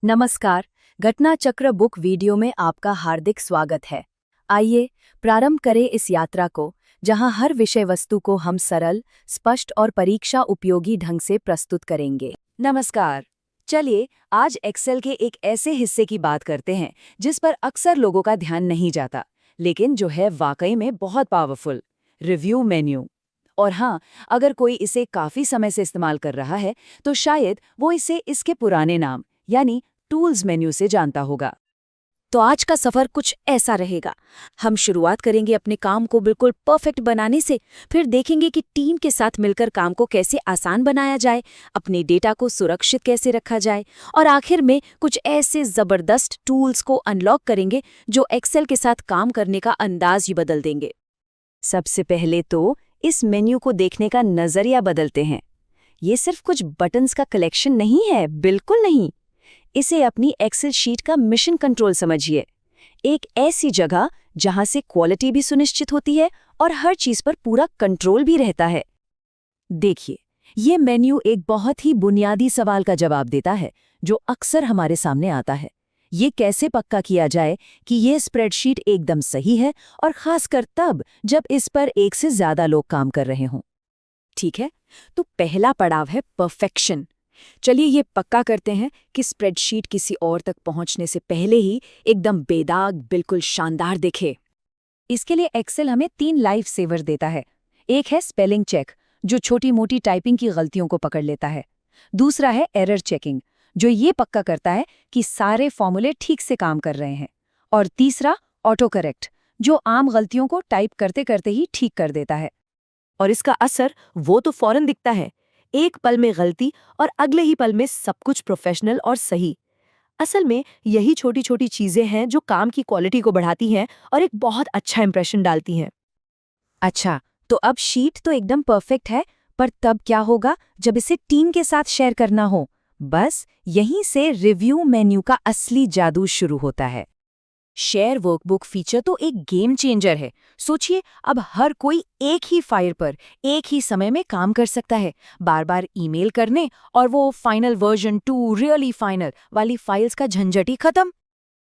नमस्कार, घटना चक्र बुक वीडियो में आपका हार्दिक स्वागत है। आइए प्रारंभ करें इस यात्रा को, जहां हर विषय वस्तु को हम सरल, स्पष्ट और परीक्षा उपयोगी ढंग से प्रस्तुत करेंगे। नमस्कार। चलिए आज एक्सेल के एक ऐसे हिस्से की बात करते हैं जिस पर अक्सर लोगों का ध्यान नहीं जाता, लेकिन जो है वाकई में बहुत पावरफुल, रिव्यू मेन्यू। और हाँ, अगर कोई इसे काफी समय से इस्तेमाल कर रहा है तो शायद वो इसे इसके पुराने नाम यानी टूल्स मेन्यू से जानता होगा। तो आज का सफर कुछ ऐसा रहेगा। हम शुरुआत करेंगे अपने काम को बिल्कुल परफेक्ट बनाने से, फिर देखेंगे कि टीम के साथ मिलकर काम को कैसे आसान बनाया जाए, अपने डेटा को सुरक्षित कैसे रखा जाए, और आखिर में कुछ ऐसे जबरदस्त टूल्स को अनलॉक करेंगे जो एक्सेल के साथ काम करने का अंदाज ही बदल देंगे। सबसे पहले तो इस मेन्यू को देखने का नजरिया बदलते हैं। ये सिर्फ कुछ बटन्स का कलेक्शन नहीं है, बिल्कुल नहीं। इसे अपनी एक्सेल शीट का मिशन कंट्रोल समझिए। एक ऐसी जगह जहां से क्वालिटी भी सुनिश्चित होती है और हर चीज पर पूरा कंट्रोल भी रहता है। देखिए, ये मेन्यू एक बहुत ही बुनियादी सवाल का जवाब देता है जो अक्सर हमारे सामने आता है। ये कैसे पक्का किया जाए कि ये स्प्रेडशीट एकदम सही है, और खासकर तब जब इस पर एक से ज्यादा लोग काम कर रहे हों। ठीक है, तो पहला पड़ाव है परफेक्शन। चलिए ये पक्का करते हैं कि स्प्रेडशीट किसी और तक पहुंचने से पहले ही एकदम बेदाग, बिल्कुल शानदार दिखे। इसके लिए एक्सेल हमें 3 लाइफ सेवर देता है। एक है स्पेलिंग चेक, जो छोटी मोटी टाइपिंग की गलतियों को पकड़ लेता है। दूसरा है एरर चेकिंग, जो ये पक्का करता है कि सारे फॉर्मूले ठीक से काम कर रहे हैं। और तीसरा ऑटो करेक्ट, जो आम गलतियों को टाइप करते करते ही ठीक कर देता है। और इसका असर वो तो फौरन दिखता है, एक पल में गलती और अगले ही पल में सब कुछ प्रोफेशनल और सही। असल में यही छोटी छोटी चीजें हैं जो काम की क्वालिटी को बढ़ाती हैं और एक बहुत अच्छा इंप्रेशन डालती हैं। अच्छा, तो अब शीट तो एकदम परफेक्ट है, पर तब क्या होगा जब इसे टीम के साथ शेयर करना हो? बस यहीं से रिव्यू मेन्यू का असली जादू शुरू होता है। शेयर वर्कबुक फीचर तो एक गेम चेंजर है। सोचिए, अब हर कोई एक ही फाइल पर एक ही समय में काम कर सकता है। बार बार ईमेल करने और वो फाइनल वर्जन 2 रियली फाइनल वाली फाइल्स का झंझट ही खत्म।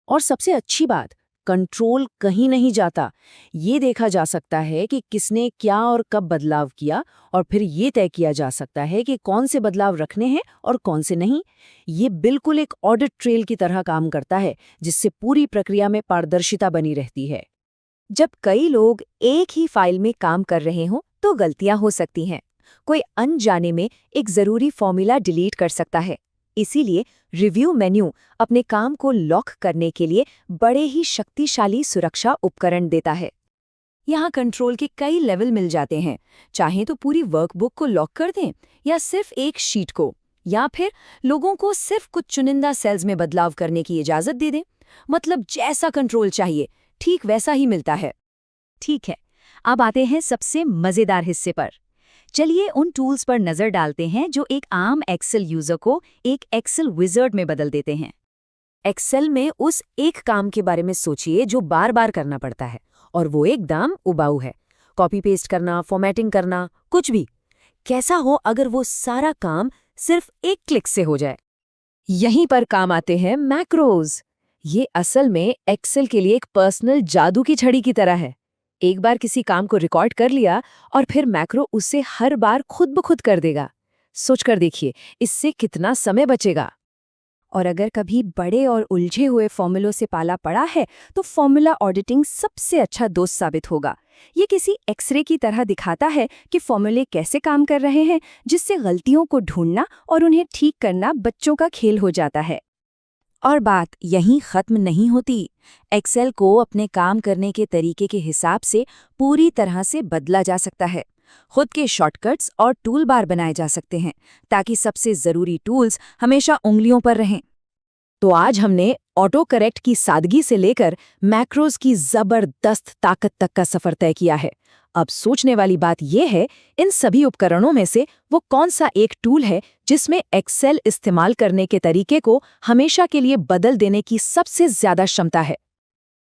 और सबसे अच्छी बात, कंट्रोल कहीं नहीं जाता। ये देखा जा सकता है कि किसने क्या और कब बदलाव किया, और फिर ये तय किया जा सकता है कि कौन से बदलाव रखने हैं और कौन से नहीं। ये बिल्कुल एक ऑडिट ट्रेल की तरह काम करता है, जिससे पूरी प्रक्रिया में पारदर्शिता बनी रहती है। जब कई लोग एक ही फाइल में काम कर रहे हों तो गलतियां हो सकती हैं। कोई अनजाने में एक जरूरी फॉर्मूला डिलीट कर सकता है। इसीलिए रिव्यू मेन्यू अपने काम को लॉक करने के लिए बड़े ही शक्तिशाली सुरक्षा उपकरण देता है। यहाँ कंट्रोल के कई लेवल मिल जाते हैं। चाहे तो पूरी वर्कबुक को लॉक कर दें, या सिर्फ एक शीट को, या फिर लोगों को सिर्फ कुछ चुनिंदा सेल्स में बदलाव करने की इजाजत दे दें। मतलब जैसा कंट्रोल चाहिए ठीक वैसा ही मिलता है। ठीक है, अब आते हैं सबसे मजेदार हिस्से पर। चलिए उन टूल्स पर नजर डालते हैं जो एक आम एक्सेल यूजर को एक एक्सेल विज़ार्ड में बदल देते हैं। एक्सेल में उस एक काम के बारे में सोचिए जो बार बार करना पड़ता है, और वो एकदम उबाऊ है। कॉपी पेस्ट करना, फॉर्मेटिंग करना, कुछ भी। कैसा हो अगर वो सारा काम सिर्फ एक क्लिक से हो जाए? यहीं पर काम आते हैं मैक्रोज। ये असल में एक्सेल के लिए एक पर्सनल जादू की छड़ी की तरह है। एक बार किसी काम को रिकॉर्ड कर लिया और फिर मैक्रो उससे हर बार खुद ब खुद कर देगा। सोचकर देखिए, इससे कितना समय बचेगा। और अगर कभी बड़े और उलझे हुए फॉर्मूलों से पाला पड़ा है तो फॉर्मूला ऑडिटिंग सबसे अच्छा दोस्त साबित होगा। ये किसी एक्सरे की तरह दिखाता है कि फॉर्मूले कैसे काम कर रहे हैं, जिससे गलतियों को ढूंढना और उन्हें ठीक करना बच्चों का खेल हो जाता है। और बात यहीं खत्म नहीं होती। एक्सेल को अपने काम करने के तरीके के हिसाब से पूरी तरह से बदला जा सकता है। खुद के शॉर्टकट्स और टूल बार बनाए जा सकते हैं, ताकि सबसे जरूरी टूल्स हमेशा उंगलियों पर रहें। तो आज हमने ऑटो करेक्ट की सादगी से लेकर मैक्रोज की जबरदस्त ताकत तक का सफर तय किया है। अब सोचने वाली बात यह है, इन सभी उपकरणों में से वो कौन सा एक टूल है जिसमें एक्सेल इस्तेमाल करने के तरीके को हमेशा के लिए बदल देने की सबसे ज्यादा क्षमता है।